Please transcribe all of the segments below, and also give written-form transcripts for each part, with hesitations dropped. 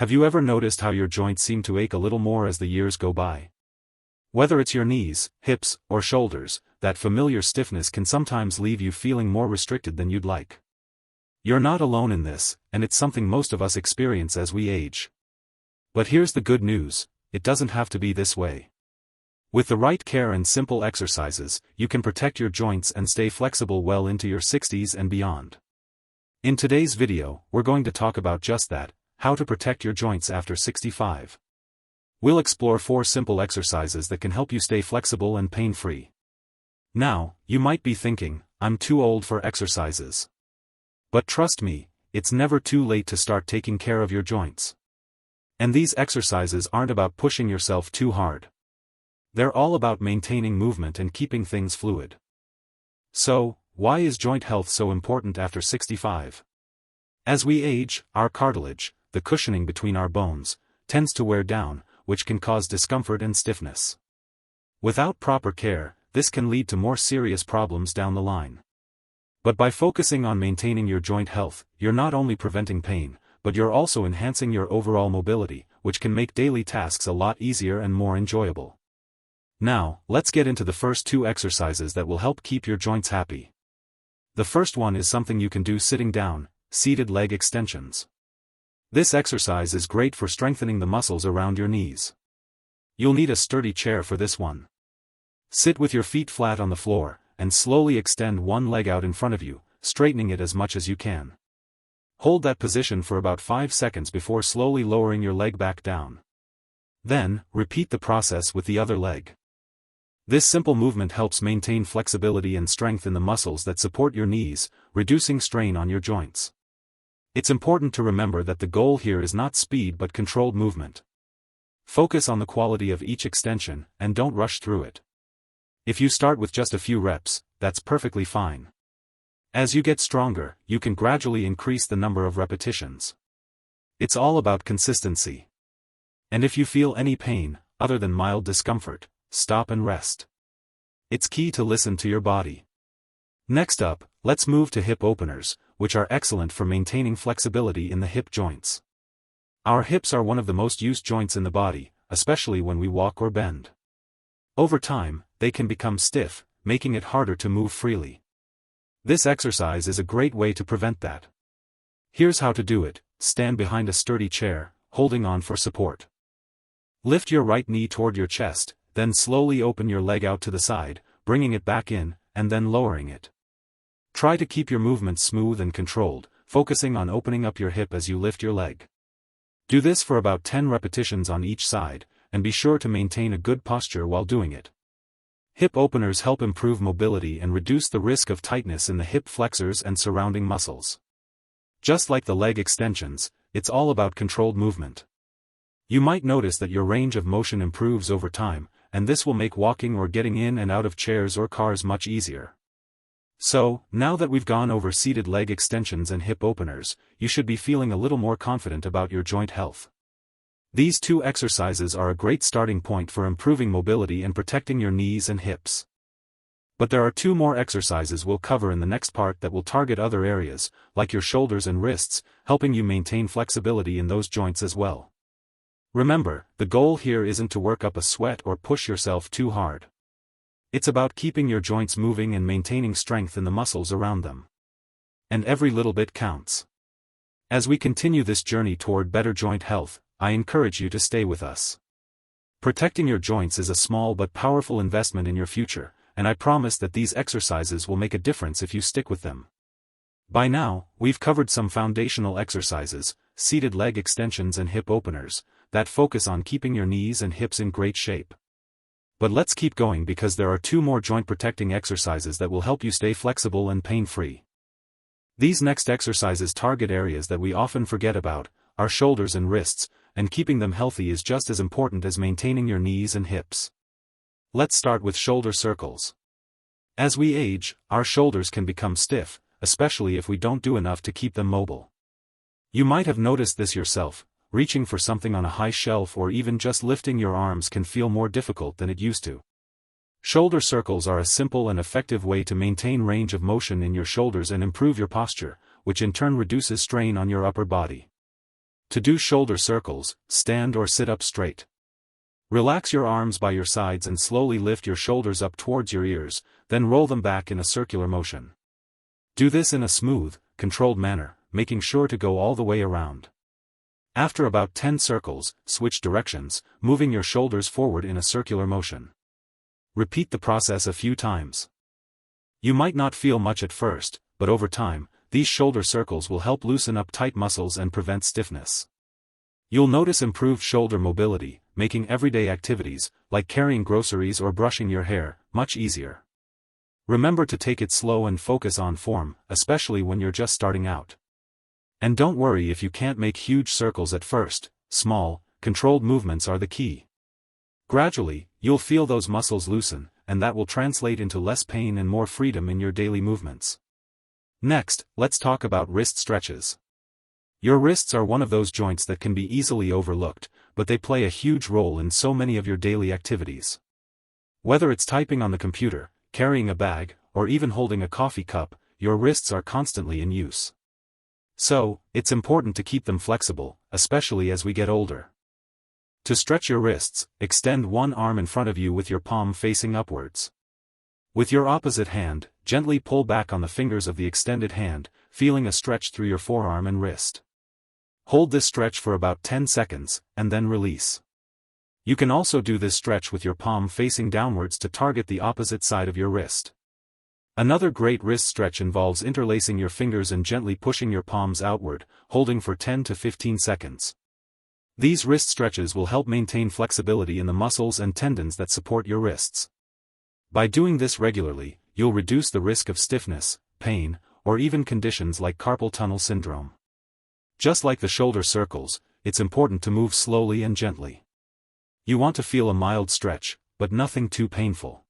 Have you ever noticed how your joints seem to ache a little more as the years go by? Whether it's your knees, hips, or shoulders, that familiar stiffness can sometimes leave you feeling more restricted than you'd like. You're not alone in this, and it's something most of us experience as we age. But here's the good news, it doesn't have to be this way. With the right care and simple exercises, you can protect your joints and stay flexible well into your 60s and beyond. In today's video, we're going to talk about just that, how to protect your joints after 65. We'll explore 4 simple exercises that can help you stay flexible and pain-free. Now, you might be thinking, I'm too old for exercises. But trust me, it's never too late to start taking care of your joints. And these exercises aren't about pushing yourself too hard. They're all about maintaining movement and keeping things fluid. So, why is joint health so important after 65? As we age, our cartilage, the cushioning between our bones, tends to wear down, which can cause discomfort and stiffness. Without proper care, this can lead to more serious problems down the line. But by focusing on maintaining your joint health, you're not only preventing pain, but you're also enhancing your overall mobility, which can make daily tasks a lot easier and more enjoyable. Now, let's get into the first 2 exercises that will help keep your joints happy. The first one is something you can do sitting down, seated leg extensions. This exercise is great for strengthening the muscles around your knees. You'll need a sturdy chair for this one. Sit with your feet flat on the floor, and slowly extend one leg out in front of you, straightening it as much as you can. Hold that position for about 5 seconds before slowly lowering your leg back down. Then, repeat the process with the other leg. This simple movement helps maintain flexibility and strength in the muscles that support your knees, reducing strain on your joints. It's important to remember that the goal here is not speed but controlled movement. Focus on the quality of each extension, and don't rush through it. If you start with just a few reps, that's perfectly fine. As you get stronger, you can gradually increase the number of repetitions. It's all about consistency. And if you feel any pain, other than mild discomfort, stop and rest. It's key to listen to your body. Next up, let's move to hip openers, which are excellent for maintaining flexibility in the hip joints. Our hips are one of the most used joints in the body, especially when we walk or bend. Over time, they can become stiff, making it harder to move freely. This exercise is a great way to prevent that. Here's how to do it: stand behind a sturdy chair, holding on for support. Lift your right knee toward your chest, then slowly open your leg out to the side, bringing it back in, and then lowering it. Try to keep your movements smooth and controlled, focusing on opening up your hip as you lift your leg. Do this for about 10 repetitions on each side, and be sure to maintain a good posture while doing it. Hip openers help improve mobility and reduce the risk of tightness in the hip flexors and surrounding muscles. Just like the leg extensions, it's all about controlled movement. You might notice that your range of motion improves over time, and this will make walking or getting in and out of chairs or cars much easier. So, now that we've gone over seated leg extensions and hip openers, you should be feeling a little more confident about your joint health. These 2 exercises are a great starting point for improving mobility and protecting your knees and hips. But there are 2 more exercises we'll cover in the next part that will target other areas, like your shoulders and wrists, helping you maintain flexibility in those joints as well. Remember, the goal here isn't to work up a sweat or push yourself too hard. It's about keeping your joints moving and maintaining strength in the muscles around them. And every little bit counts. As we continue this journey toward better joint health, I encourage you to stay with us. Protecting your joints is a small but powerful investment in your future, and I promise that these exercises will make a difference if you stick with them. By now, we've covered some foundational exercises, seated leg extensions and hip openers, that focus on keeping your knees and hips in great shape. But let's keep going because there are 2 more joint protecting exercises that will help you stay flexible and pain-free. These next exercises target areas that we often forget about, our shoulders and wrists, and keeping them healthy is just as important as maintaining your knees and hips. Let's start with shoulder circles. As we age, our shoulders can become stiff, especially if we don't do enough to keep them mobile. You might have noticed this yourself. Reaching for something on a high shelf or even just lifting your arms can feel more difficult than it used to. Shoulder circles are a simple and effective way to maintain range of motion in your shoulders and improve your posture, which in turn reduces strain on your upper body. To do shoulder circles, stand or sit up straight. Relax your arms by your sides and slowly lift your shoulders up towards your ears, then roll them back in a circular motion. Do this in a smooth, controlled manner, making sure to go all the way around. After about 10 circles, switch directions, moving your shoulders forward in a circular motion. Repeat the process a few times. You might not feel much at first, but over time, these shoulder circles will help loosen up tight muscles and prevent stiffness. You'll notice improved shoulder mobility, making everyday activities, like carrying groceries or brushing your hair, much easier. Remember to take it slow and focus on form, especially when you're just starting out. And don't worry if you can't make huge circles at first. Small, controlled movements are the key. Gradually, you'll feel those muscles loosen, and that will translate into less pain and more freedom in your daily movements. Next, let's talk about wrist stretches. Your wrists are one of those joints that can be easily overlooked, but they play a huge role in so many of your daily activities. Whether it's typing on the computer, carrying a bag, or even holding a coffee cup, your wrists are constantly in use. So, it's important to keep them flexible, especially as we get older. To stretch your wrists, extend one arm in front of you with your palm facing upwards. With your opposite hand, gently pull back on the fingers of the extended hand, feeling a stretch through your forearm and wrist. Hold this stretch for about 10 seconds, and then release. You can also do this stretch with your palm facing downwards to target the opposite side of your wrist. Another great wrist stretch involves interlacing your fingers and gently pushing your palms outward, holding for 10 to 15 seconds. These wrist stretches will help maintain flexibility in the muscles and tendons that support your wrists. By doing this regularly, you'll reduce the risk of stiffness, pain, or even conditions like carpal tunnel syndrome. Just like the shoulder circles, it's important to move slowly and gently. You want to feel a mild stretch, but nothing too painful.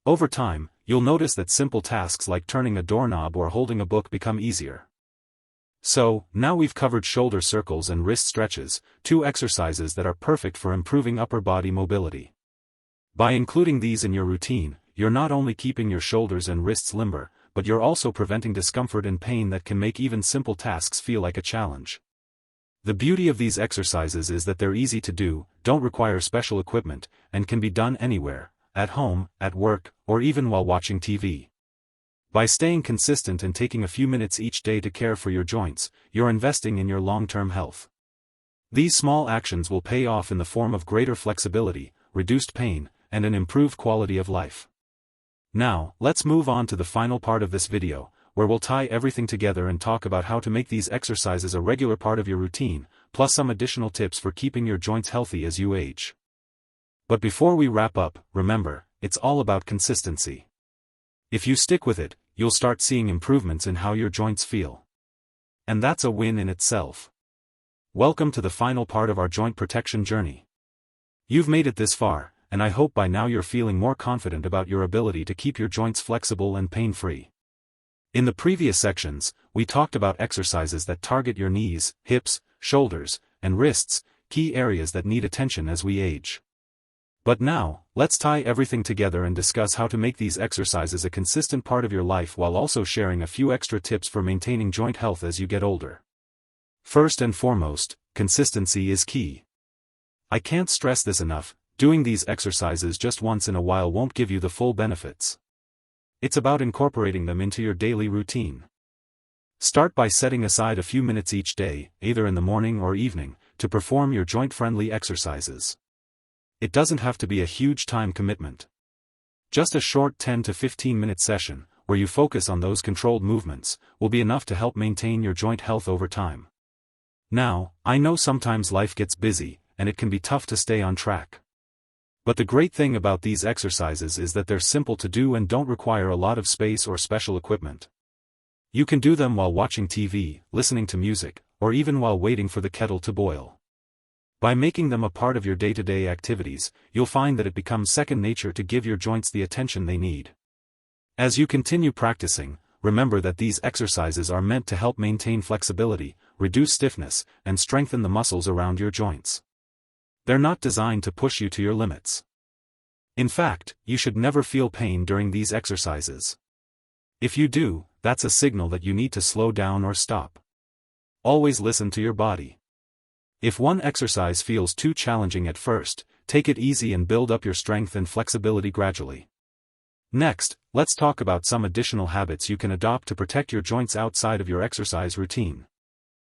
Over time, you'll notice that simple tasks like turning a doorknob or holding a book become easier. So, now we've covered shoulder circles and wrist stretches, two exercises that are perfect for improving upper body mobility. By including these in your routine, you're not only keeping your shoulders and wrists limber, but you're also preventing discomfort and pain that can make even simple tasks feel like a challenge. The beauty of these exercises is that they're easy to do, don't require special equipment, and can be done anywhere, at home, at work, or even while watching TV. By staying consistent and taking a few minutes each day to care for your joints, you're investing in your long-term health. These small actions will pay off in the form of greater flexibility, reduced pain, and an improved quality of life. Now, let's move on to the final part of this video, where we'll tie everything together and talk about how to make these exercises a regular part of your routine, plus some additional tips for keeping your joints healthy as you age. But before we wrap up, remember, it's all about consistency. If you stick with it, you'll start seeing improvements in how your joints feel. And that's a win in itself. Welcome to the final part of our joint protection journey. You've made it this far, and I hope by now you're feeling more confident about your ability to keep your joints flexible and pain-free. In the previous sections, we talked about exercises that target your knees, hips, shoulders, and wrists, key areas that need attention as we age. But now, let's tie everything together and discuss how to make these exercises a consistent part of your life while also sharing a few extra tips for maintaining joint health as you get older. First and foremost, consistency is key. I can't stress this enough, doing these exercises just once in a while won't give you the full benefits. It's about incorporating them into your daily routine. Start by setting aside a few minutes each day, either in the morning or evening, to perform your joint-friendly exercises. It doesn't have to be a huge time commitment. Just a short 10 to 15-minute session, where you focus on those controlled movements, will be enough to help maintain your joint health over time. Now, I know sometimes life gets busy, and it can be tough to stay on track. But the great thing about these exercises is that they're simple to do and don't require a lot of space or special equipment. You can do them while watching TV, listening to music, or even while waiting for the kettle to boil. By making them a part of your day-to-day activities, you'll find that it becomes second nature to give your joints the attention they need. As you continue practicing, remember that these exercises are meant to help maintain flexibility, reduce stiffness, and strengthen the muscles around your joints. They're not designed to push you to your limits. In fact, you should never feel pain during these exercises. If you do, that's a signal that you need to slow down or stop. Always listen to your body. If one exercise feels too challenging at first, take it easy and build up your strength and flexibility gradually. Next, let's talk about some additional habits you can adopt to protect your joints outside of your exercise routine.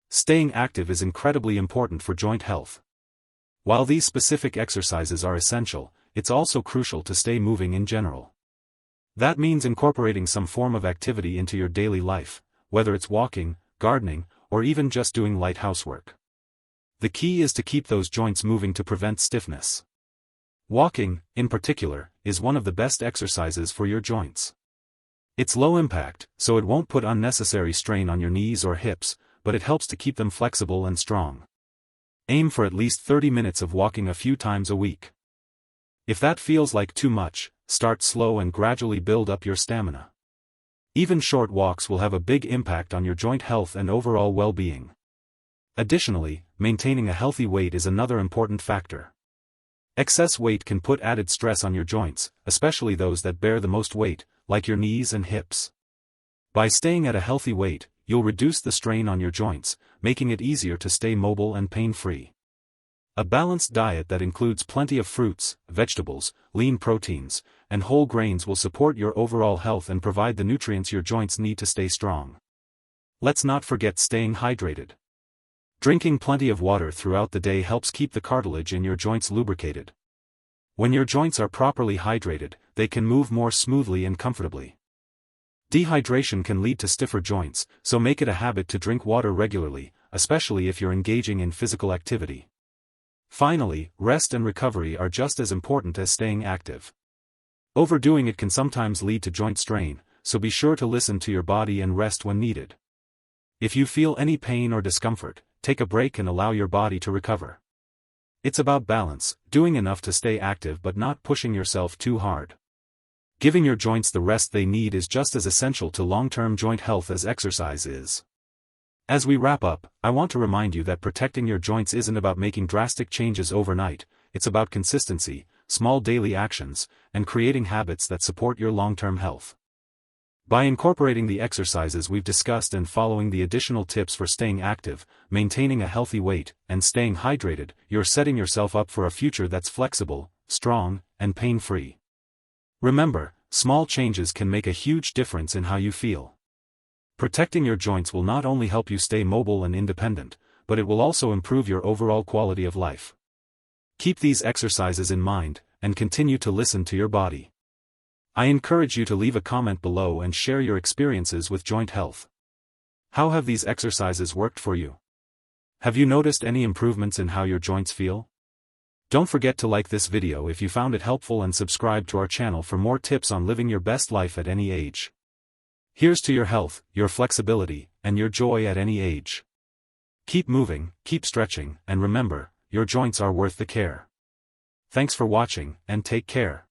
Staying active is incredibly important for joint health. While these specific exercises are essential, it's also crucial to stay moving in general. That means incorporating some form of activity into your daily life, whether it's walking, gardening, or even just doing light housework. The key is to keep those joints moving to prevent stiffness. Walking, in particular, is one of the best exercises for your joints. It's low impact, so it won't put unnecessary strain on your knees or hips, but it helps to keep them flexible and strong. Aim for at least 30 minutes of walking a few times a week. If that feels like too much, start slow and gradually build up your stamina. Even short walks will have a big impact on your joint health and overall well-being. Additionally, maintaining a healthy weight is another important factor. Excess weight can put added stress on your joints, especially those that bear the most weight, like your knees and hips. By staying at a healthy weight, you'll reduce the strain on your joints, making it easier to stay mobile and pain-free. A balanced diet that includes plenty of fruits, vegetables, lean proteins, and whole grains will support your overall health and provide the nutrients your joints need to stay strong. Let's not forget staying hydrated. Drinking plenty of water throughout the day helps keep the cartilage in your joints lubricated. When your joints are properly hydrated, they can move more smoothly and comfortably. Dehydration can lead to stiffer joints, so make it a habit to drink water regularly, especially if you're engaging in physical activity. Finally, rest and recovery are just as important as staying active. Overdoing it can sometimes lead to joint strain, so be sure to listen to your body and rest when needed. If you feel any pain or discomfort, take a break and allow your body to recover. It's about balance, doing enough to stay active but not pushing yourself too hard. Giving your joints the rest they need is just as essential to long-term joint health as exercise is. As we wrap up, I want to remind you that protecting your joints isn't about making drastic changes overnight, it's about consistency, small daily actions, and creating habits that support your long-term health. By incorporating the exercises we've discussed and following the additional tips for staying active, maintaining a healthy weight, and staying hydrated, you're setting yourself up for a future that's flexible, strong, and pain-free. Remember, small changes can make a huge difference in how you feel. Protecting your joints will not only help you stay mobile and independent, but it will also improve your overall quality of life. Keep these exercises in mind, and continue to listen to your body. I encourage you to leave a comment below and share your experiences with joint health. How have these exercises worked for you? Have you noticed any improvements in how your joints feel? Don't forget to like this video if you found it helpful and subscribe to our channel for more tips on living your best life at any age. Here's to your health, your flexibility, and your joy at any age. Keep moving, keep stretching, and remember, your joints are worth the care. Thanks for watching, and take care.